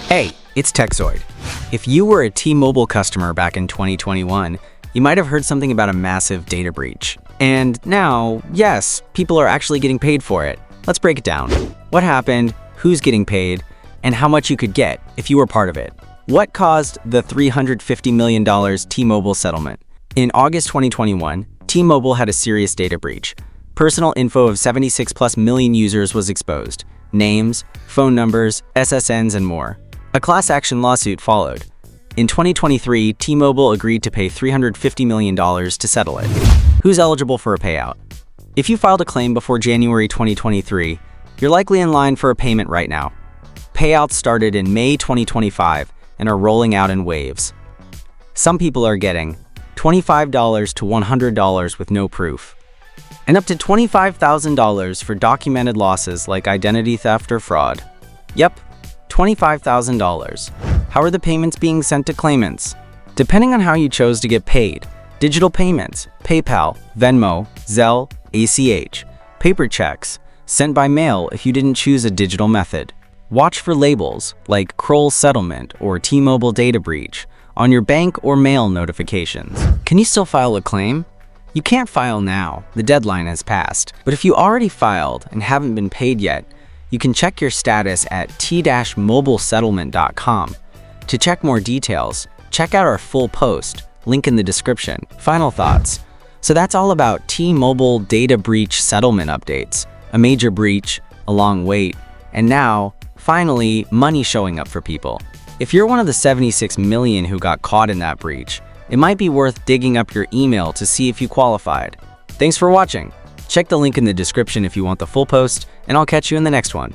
Hey, it's Tekzoid. If you were a T-Mobile customer back in 2021, you might have heard something about a massive data breach. And now, yes, people are actually getting paid for it. Let's break it down. What happened, who's getting paid, and how much you could get if you were part of it. What caused the $350 million T-Mobile settlement? In August 2021, T-Mobile had a serious data breach. Personal info of 76+ million users was exposed. Names, phone numbers, SSNs, and more. A class action lawsuit followed. In 2023, T-Mobile agreed to pay $350 million to settle it. Who's eligible for a payout? If you filed a claim before January 2023, you're likely in line for a payment right now. Payouts started in May 2025 and are rolling out in waves. Some people are getting $25 to $100 with no proof, and up to $25,000 for documented losses like identity theft or fraud. Yep, $25,000. How are the payments being sent to claimants? Depending on how you chose to get paid, digital payments, PayPal, Venmo, Zelle, ACH, paper checks, sent by mail if you didn't choose a digital method. Watch for labels like Kroll settlement or T-Mobile data breach on your bank or mail notifications. Can you still file a claim? You can't file now, the deadline has passed. But if you already filed and haven't been paid yet, you can check your status at t-mobilesettlement.com. To check more details, check out our full post, link in the description. Final thoughts. So that's all about T-Mobile data breach settlement updates. A major breach, a long wait, and now, finally, money showing up for people. If you're one of the 76 million who got caught in that breach, it might be worth digging up your email to see if you qualified. Thanks for watching. Check the link in the description if you want the full post, and I'll catch you in the next one.